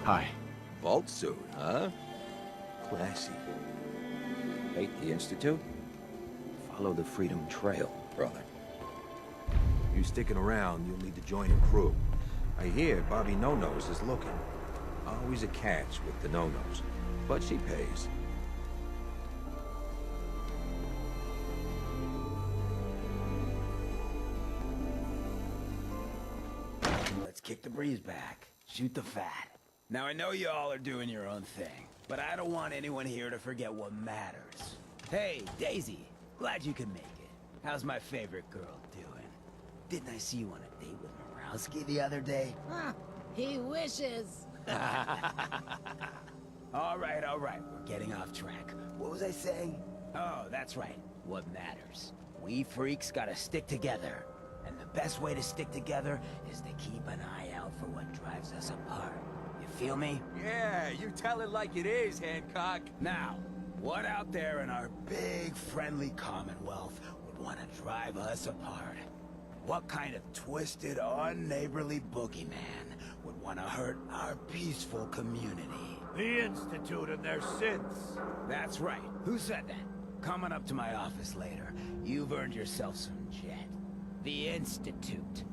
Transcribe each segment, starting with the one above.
Hi. Vault suit, huh? Classy. Hate the Institute? Follow the Freedom Trail, brother. You sticking around, you'll need to join a crew. I hear Bobby No-Nose is looking. Always a catch with the No-Nose, but she pays. Let's kick the breeze back. Shoot the fat. Now I know you all are doing your own thing, but I don't want anyone here to forget what matters. Hey, Daisy. Glad you could make it. How's my favorite girl doing? Didn't I see you on a date with Morowski the other day? Huh, he wishes. All right, we're getting off track. What was I saying? Oh, that's right. What matters. We freaks gotta stick together. And the best way to stick together is to keep an eye out for what drives us apart. You feel me? Yeah, you tell it like it is, Hancock. Now, what out there in our big, friendly Commonwealth would want to drive us apart? What kind of twisted, unneighborly boogeyman would want to hurt our peaceful community? The Institute and their synths. That's right. Who said that? Coming up to my office later, you've earned yourself some jet. The Institute.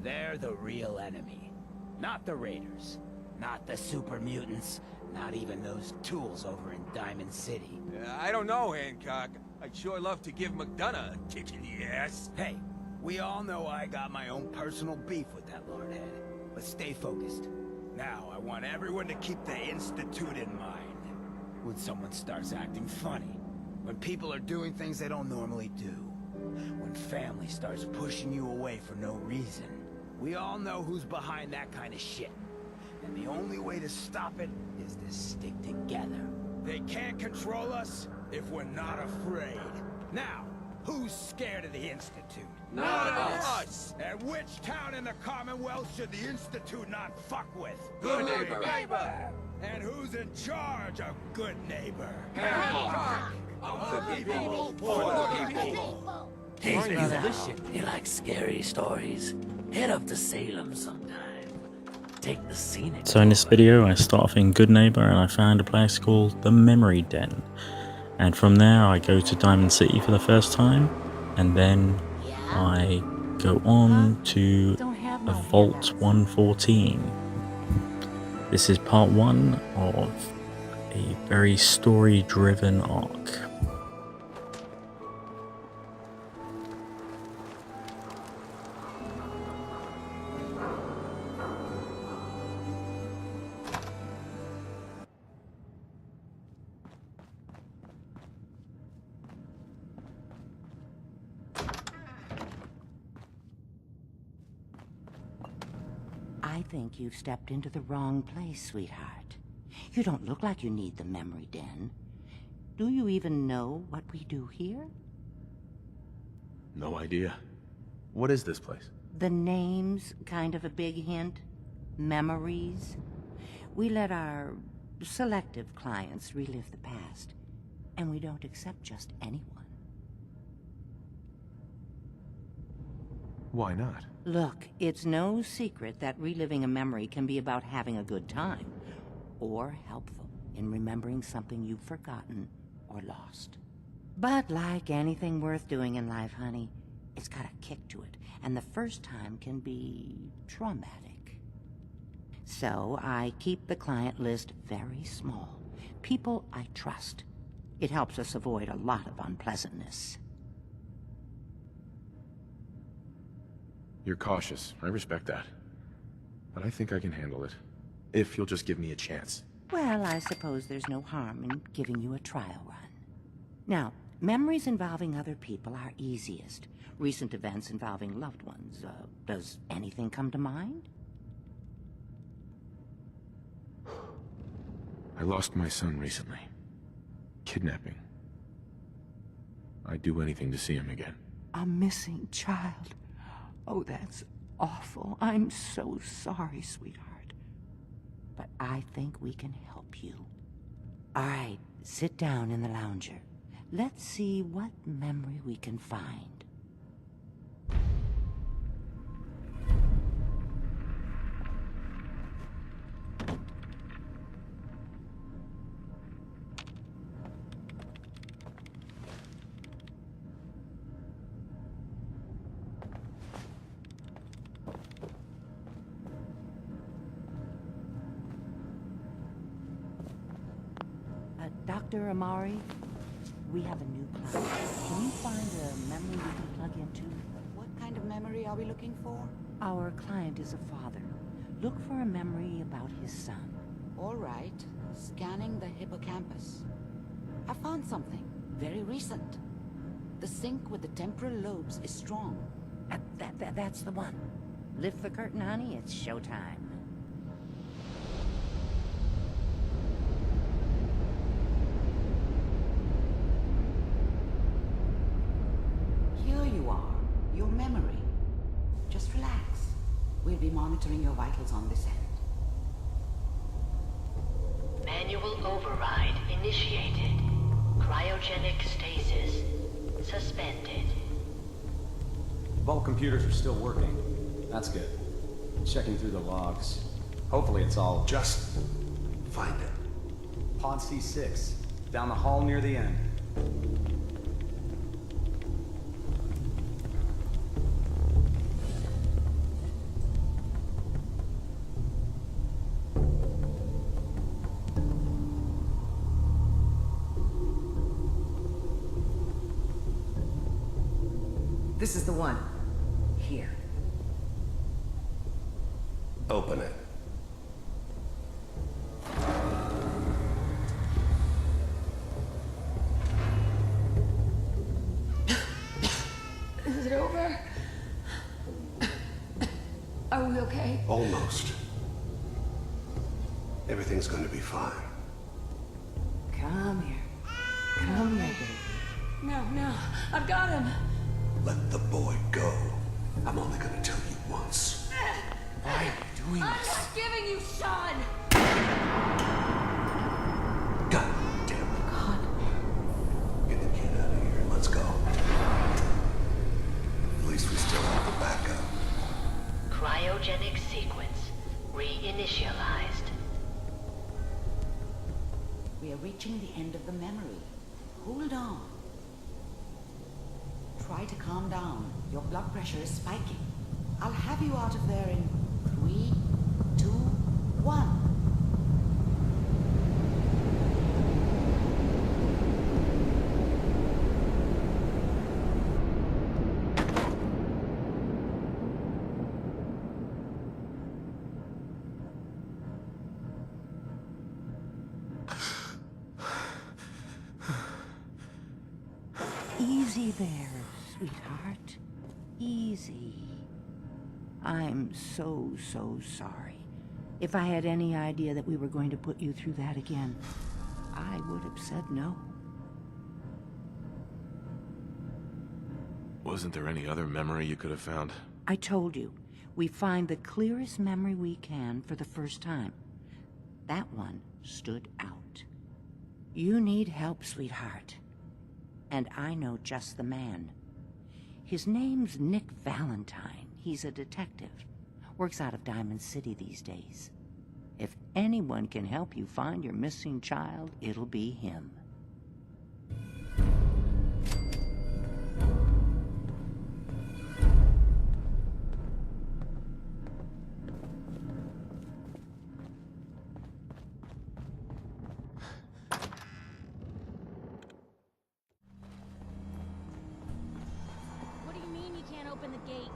They're the real enemy. Not the Raiders. Not the super mutants. Not even those tools over in Diamond City. I don't know, Hancock. I'd sure love to give McDonough a kick in the ass. Hey, we all know I got my own personal beef with that lordhead. But stay focused. Now, I want everyone to keep the Institute in mind. When someone starts acting funny. When people are doing things they don't normally do. When family starts pushing you away for no reason. We all know who's behind that kind of shit. And the only way to stop it is to stick together. They can't control us if we're not afraid. Now, who's scared of the Institute? Not us! And which town in the Commonwealth should the Institute not fuck with? Good neighbor! And who's in charge of good neighbor? Hancock! Of the people, for the people! Hey, brother, you like scary stories? Head up to Salem sometime. Take the scenic. So in this video I start off in Good Neighbor and I found a place called the Memory Den. And from there I go to Diamond City for the first time. And then I go on to a Vault 114. This is part 1 of a very story-driven arc. I think you've stepped into the wrong place, sweetheart. You don't look like you need the Memory Den. Do you even know what we do here? No idea. What is this place? The name's kind of a big hint. Memories. We let our selective clients relive the past, and we don't accept just anyone. Why not? Look, it's no secret that reliving a memory can be about having a good time, or helpful in remembering something you've forgotten or lost. But like anything worth doing in life, honey, it's got a kick to it, and the first time can be traumatic. So I keep the client list very small. People I trust. It helps us avoid a lot of unpleasantness. You're cautious. I respect that. But I think I can handle it. If you'll just give me a chance. Well, I suppose there's no harm in giving you a trial run. Now, memories involving other people are easiest. Recent events involving loved ones. Does anything come to mind? I lost my son recently. Kidnapping. I'd do anything to see him again. A missing child. Oh, that's awful. I'm so sorry, sweetheart. But I think we can help you. All right, sit down in the lounger. Let's see what memory we can find. Dr. Amari, we have a new client. Can you find a memory we can plug into? What kind of memory are we looking for? Our client is a father. Look for a memory about his son. All right. Scanning the hippocampus. I found something. Very recent. The sync with the temporal lobes is strong. That's the one. Lift the curtain, honey. It's showtime. Here you are. Your memory. Just relax. We'll be monitoring your vitals on this end. Manual override initiated. Cryogenic stasis suspended. Vault computers are still working. That's good. Checking through the logs. Hopefully it's all... Just find it. Pod C6. Down the hall near the end. This is the one. Here. Open it. Is it over? Are we okay? Almost. Everything's going to be fine. Come here. Come here, baby. No, I've got him. Let the boy go. I'm only going to tell you once. Why are you doing I'm this? not giving you Sean. God damn it. God. Get the kid out of here and let's go. At least we still have the backup. Cryogenic sequence reinitialized. We are reaching the end of the memory. Hold on. Try to calm down. Your blood pressure is spiking. I'll have you out of there in 3, 2, 1. Easy there, sweetheart. Easy. I'm so sorry. If I had any idea that we were going to put you through that again, I would have said no. Wasn't there any other memory you could have found? I told you, we find the clearest memory we can for the first time. That one stood out. You need help, sweetheart. And I know just the man. His name's Nick Valentine. He's a detective. Works out of Diamond City these days. If anyone can help you find your missing child, it'll be him. What do you mean you can't open the gate?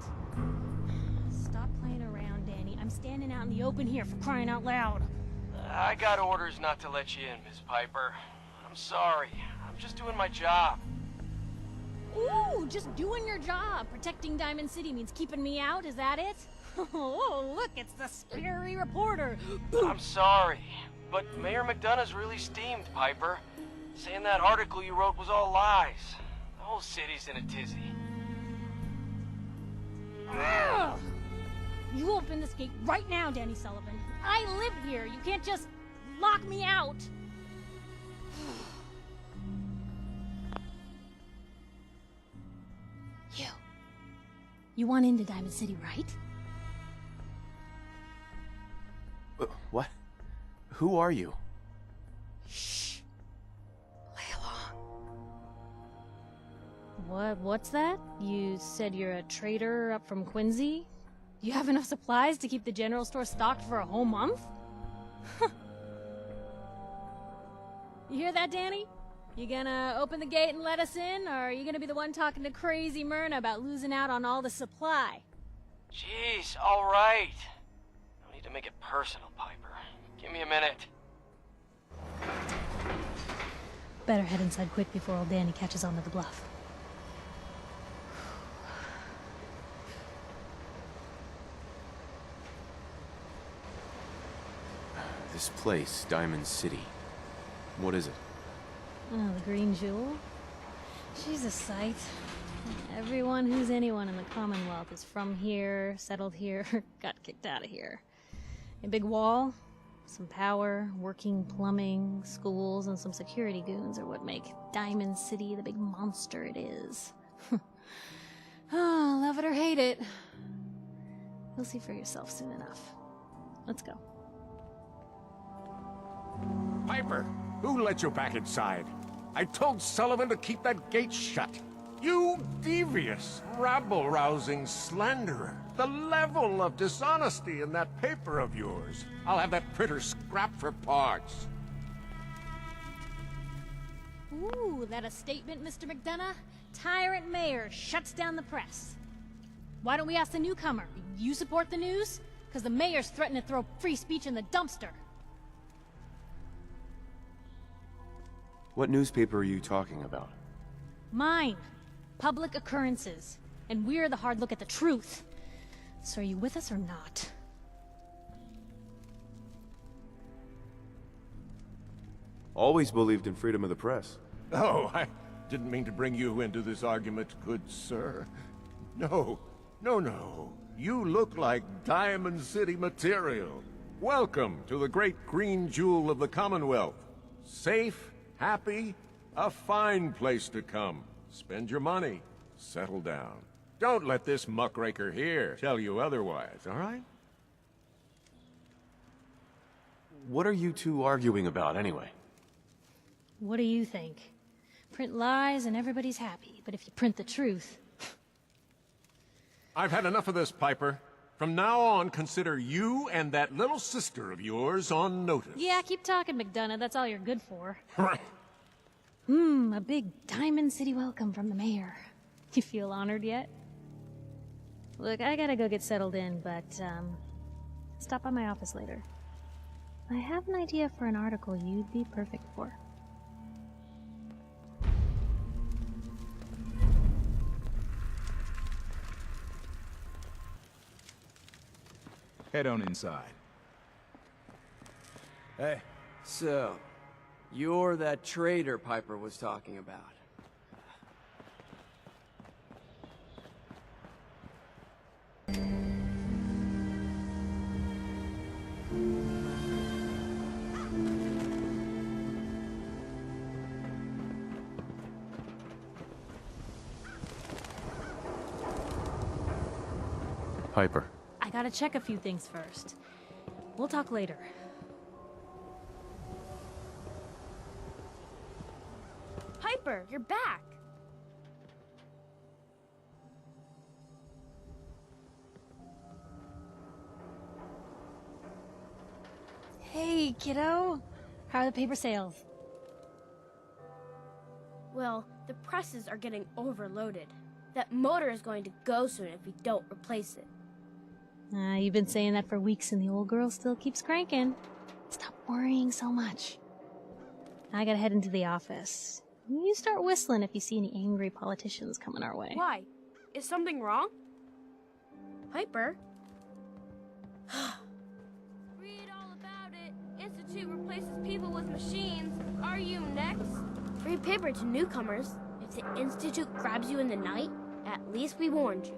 Stop playing around, Danny. I'm standing out in the open here for crying out loud. I got orders not to let you in, Miss Piper. I'm sorry. I'm just doing my job. Ooh, just doing your job. Protecting Diamond City means keeping me out, is that it? Oh, look, it's the scary reporter. I'm sorry, but Mayor McDonough's really steamed, Piper. Saying that article you wrote was all lies. The whole city's in a tizzy. Ugh. You open this gate right now, Danny Sullivan. I live here. You can't just lock me out. You want into Diamond City, right? What? Who are you? Shh. Play along. What's that? You said you're a trader up from Quincy? You have enough supplies to keep the general store stocked for a whole month? You hear that, Danny? You gonna open the gate and let us in, or are you gonna be the one talking to crazy Myrna about losing out on all the supply? Jeez, all right. No need to make it personal, Piper. Give me a minute. Better head inside quick before old Danny catches on to the bluff. This place, Diamond City. What is it? Oh, the Green Jewel? She's a sight. Everyone who's anyone in the Commonwealth is from here, settled here, got kicked out of here. A big wall, some power, working plumbing, schools, and some security goons are what make Diamond City the big monster it is. Oh, love it or hate it. You'll see for yourself soon enough. Let's go. Piper, who let you back inside? I told Sullivan to keep that gate shut. You devious, rabble-rousing slanderer. The level of dishonesty in that paper of yours. I'll have that printer scrapped for parts. Ooh, that a statement, Mr. McDonough? Tyrant mayor shuts down the press. Why don't we ask the newcomer? You support the news? Because the mayor's threatened to throw free speech in the dumpster. What newspaper are you talking about? Mine. Public Occurrences. And we're the hard look at the truth. So are you with us or not? Always believed in freedom of the press. Oh, I didn't mean to bring you into this argument, good sir. No. You look like Diamond City material. Welcome to the great green jewel of the Commonwealth. Safe, happy, a fine place to come. Spend your money, settle down. Don't let this muckraker here tell you otherwise, all right? What are you two arguing about, anyway? What do you think? Print lies and everybody's happy, but if you print the truth... I've had enough of this, Piper. From now on, consider you and that little sister of yours on notice. Yeah, keep talking, McDonough. That's all you're good for. A big Diamond City welcome from the mayor. You feel honored yet? Look, I gotta go get settled in, but, stop by my office later. I have an idea for an article you'd be perfect for. Head on inside. Hey, so, you're that traitor Piper was talking about. Piper. I gotta check a few things first. We'll talk later. Piper, you're back! Hey, kiddo! How are the paper sales? Well, the presses are getting overloaded. That motor is going to go soon if we don't replace it. You've been saying that for weeks and the old girl still keeps cranking. Stop worrying so much. I gotta head into the office. You start whistling if you see any angry politicians coming our way. Why? Is something wrong? Piper? Read all about it. Institute replaces people with machines. Are you next? Read paper to newcomers. If the Institute grabs you in the night, at least we warned you.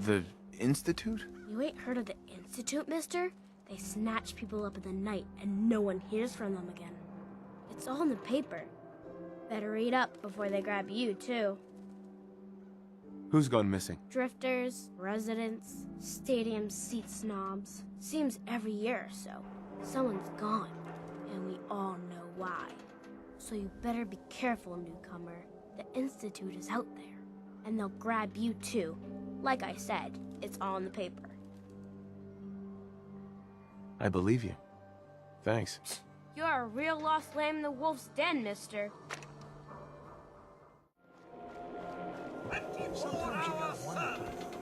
The Institute? You ain't heard of the Institute, mister? They snatch people up in the night and no one hears from them again. It's all in the paper. Better read up before they grab you, too. Who's gone missing? Drifters, residents, stadium seat snobs. Seems every year or so, someone's gone, and we all know why. So you better be careful, newcomer. The Institute is out there, and they'll grab you too. Like I said, it's all in the paper. I believe you. Thanks. You're a real lost lamb in the wolf's den, mister. Sometimes you gotta wonder,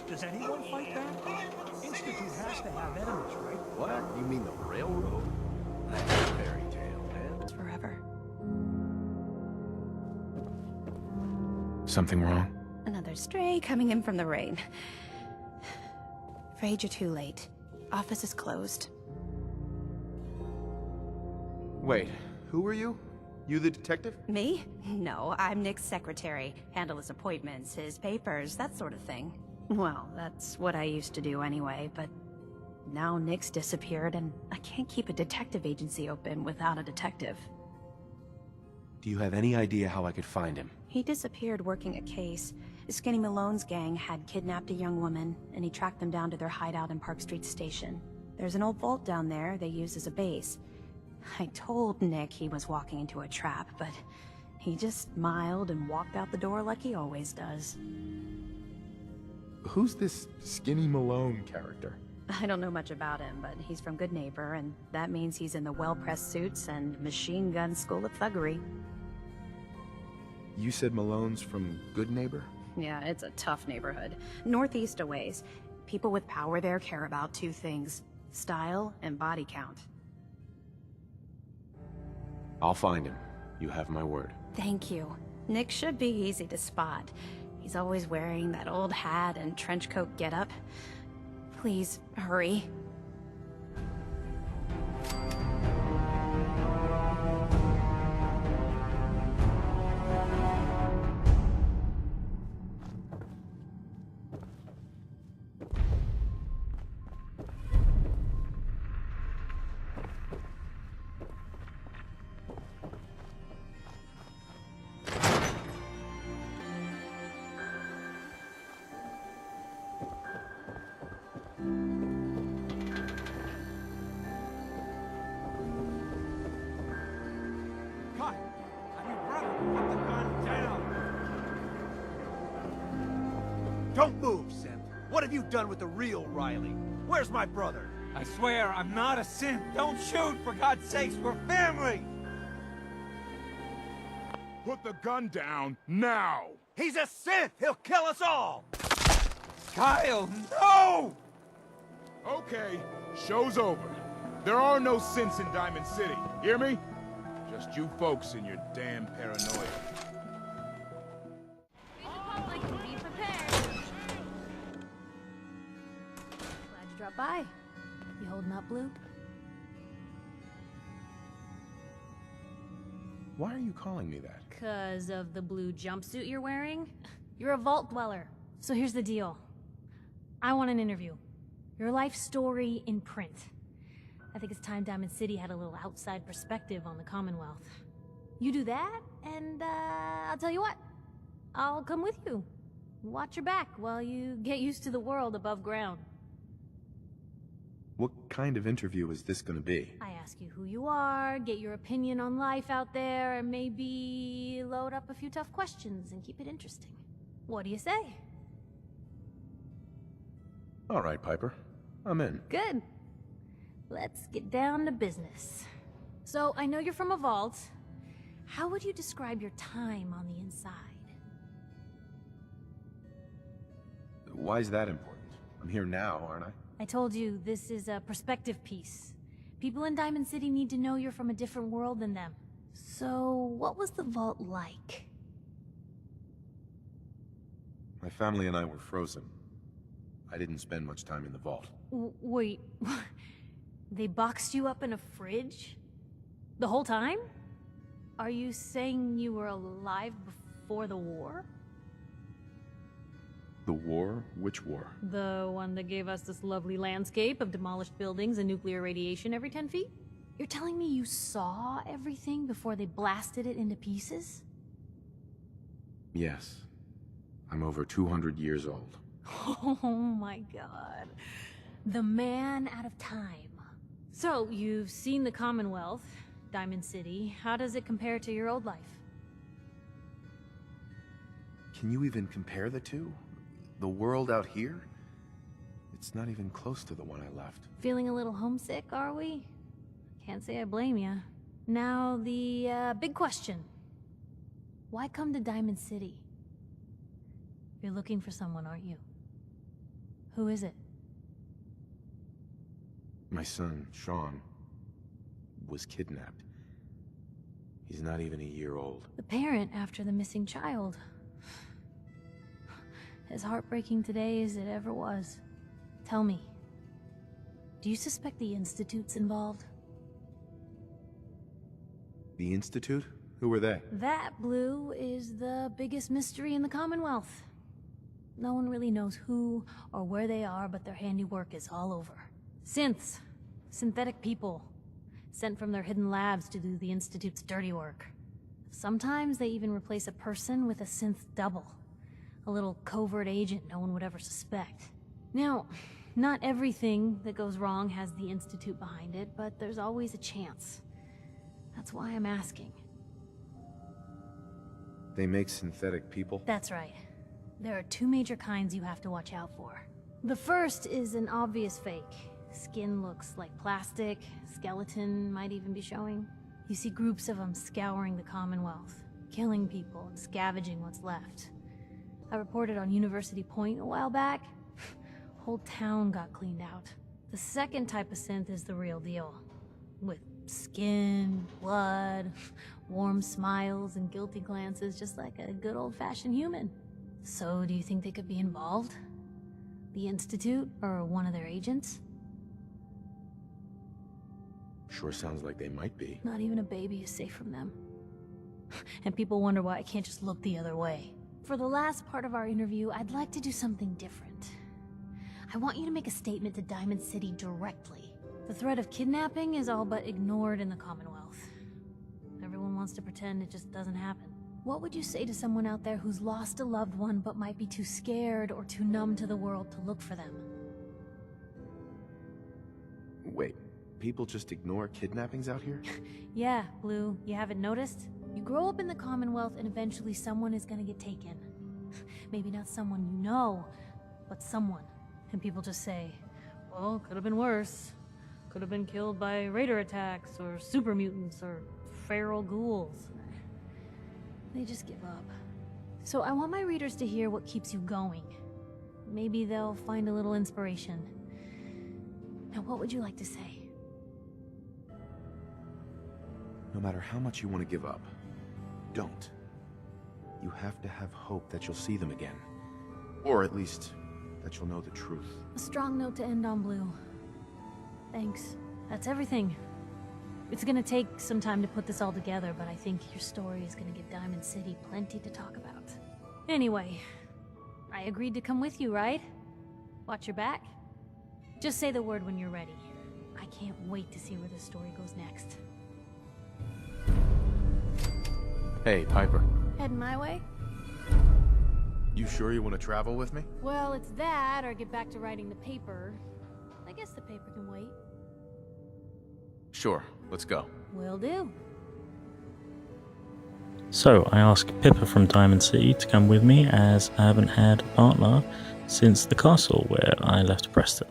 does anyone fight back? Institute has to have enemies, right? What? You mean the railroad? That's a fairy tale, man. Forever. Something wrong? Another stray coming in from the rain. Afraid you're too late. Office is closed. Wait, who are you? You the detective? Me? No, I'm Nick's secretary. Handle his appointments, his papers, that sort of thing. Well, that's what I used to do anyway, but now Nick's disappeared and I can't keep a detective agency open without a detective. Do you have any idea how I could find him? He disappeared working a case. Skinny Malone's gang had kidnapped a young woman, and he tracked them down to their hideout in Park Street Station. There's an old vault down there they use as a base. I told Nick he was walking into a trap, but he just smiled and walked out the door like he always does. Who's this Skinny Malone character? I don't know much about him, but he's from Good Neighbor, and that means he's in the well-pressed suits and machine gun school of thuggery. You said Malone's from Good Neighbor? Yeah, it's a tough neighborhood. Northeast a ways. People with power there care about two things: style and body count. I'll find him. You have my word. Thank you. Nick should be easy to spot. He's always wearing that old hat and trench coat getup. Please, hurry. Cut! I mean, brother, put the gun down! Don't move, Simp. What have you done with the real Riley? Where's my brother? I swear, I'm not a simp. Don't shoot, for God's sakes, we're family! Put the gun down, now! He's a synth! He'll kill us all! Kyle, no! Okay, show's over. There are no synths in Diamond City, hear me? Just you folks and your damn paranoia. Be prepared. Glad you dropped by. You holding up, Blue? Why are you calling me that? 'Cause of the blue jumpsuit you're wearing? You're a vault dweller. So here's the deal. I want an interview. Your life story in print. I think it's time Diamond City had a little outside perspective on the Commonwealth. You do that, and I'll tell you what. I'll come with you. Watch your back while you get used to the world above ground. What kind of interview is this gonna be? I ask you who you are, get your opinion on life out there, and maybe load up a few tough questions and keep it interesting. What do you say? All right, Piper. I'm in. Good. Let's get down to business. So, I know you're from a vault. How would you describe your time on the inside? Why is that important? I'm here now, aren't I? I told you, this is a perspective piece. People in Diamond City need to know you're from a different world than them. So, what was the vault like? My family and I were frozen. I didn't spend much time in the vault. Wait, they boxed you up in a fridge? The whole time? Are you saying you were alive before the war? The war? Which war? The one that gave us this lovely landscape of demolished buildings and nuclear radiation every 10 feet? You're telling me you saw everything before they blasted it into pieces? Yes. I'm over 200 years old. Oh my god. The man out of time. So, you've seen the Commonwealth, Diamond City. How does it compare to your old life? Can you even compare the two? The world out here? It's not even close to the one I left. Feeling a little homesick, are we? Can't say I blame ya. Now, the big question. Why come to Diamond City? You're looking for someone, aren't you? Who is it? My son, Sean, was kidnapped. He's not even a year old. The parent after the missing child. As heartbreaking today as it ever was. Tell me, do you suspect the Institute's involved? The Institute? Who were they? That, Blue, is the biggest mystery in the Commonwealth. No one really knows who or where they are, but their handiwork is all over. Synths. Synthetic people. Sent from their hidden labs to do the Institute's dirty work. Sometimes they even replace a person with a synth double. A little covert agent no one would ever suspect. Now, not everything that goes wrong has the Institute behind it, but there's always a chance. That's why I'm asking. They make synthetic people? That's right. There are two major kinds you have to watch out for. The first is an obvious fake. Skin looks like plastic, skeleton might even be showing. You see groups of them scouring the Commonwealth, killing people and scavenging what's left. I reported on University Point a while back. Whole town got cleaned out. The second type of synth is the real deal. With skin, blood, warm smiles, and guilty glances, just like a good old-fashioned human. So, do you think they could be involved? The Institute, or one of their agents? Sure sounds like they might be. Not even a baby is safe from them. And people wonder why I can't just look the other way. For the last part of our interview, I'd like to do something different. I want you to make a statement to Diamond City directly. The threat of kidnapping is all but ignored in the Commonwealth. Everyone wants to pretend it just doesn't happen. What would you say to someone out there who's lost a loved one but might be too scared or too numb to the world to look for them? Wait, people just ignore kidnappings out here? Yeah, Blue, you haven't noticed? You grow up in the Commonwealth and eventually someone is gonna get taken. Maybe not someone you know, but someone. And people just say, well, could have been worse. Could have been killed by raider attacks, or super mutants, or feral ghouls. They just give up. So I want my readers to hear what keeps you going. Maybe they'll find a little inspiration. Now, what would you like to say? No matter how much you want to give up, don't. You have to have hope that you'll see them again. Or at least, that you'll know the truth. A strong note to end on, Blue. Thanks. That's everything. It's gonna take some time to put this all together, but I think your story is gonna give Diamond City plenty to talk about. Anyway, I agreed to come with you, right? Watch your back? Just say the word when you're ready. I can't wait to see where this story goes next. Hey, Piper. Heading my way? You sure you want to travel with me? Well, it's that, or get back to writing the paper. I guess the paper can wait. Sure, let's go. Will do. So I asked Pippa from Diamond City to come with me, as I haven't had a partner since the castle where I left Preston.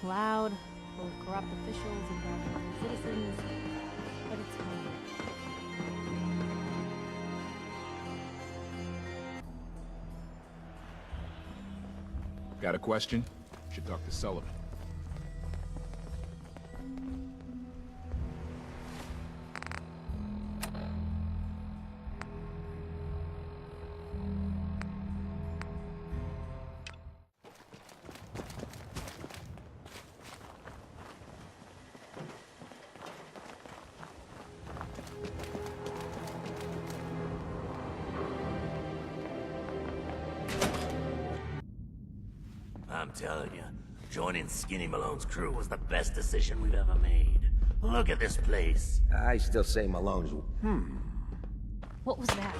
loud, full of corrupt officials and bad citizens, but it's home. Got a question? Should talk to Sullivan. I'm telling you, joining Skinny Malone's crew was the best decision we've ever made. Look at this place. I still say Malone's... What was that?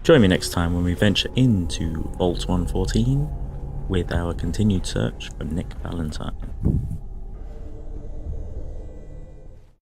Join me next time when we venture into Vault 114 with our continued search for Nick Valentine.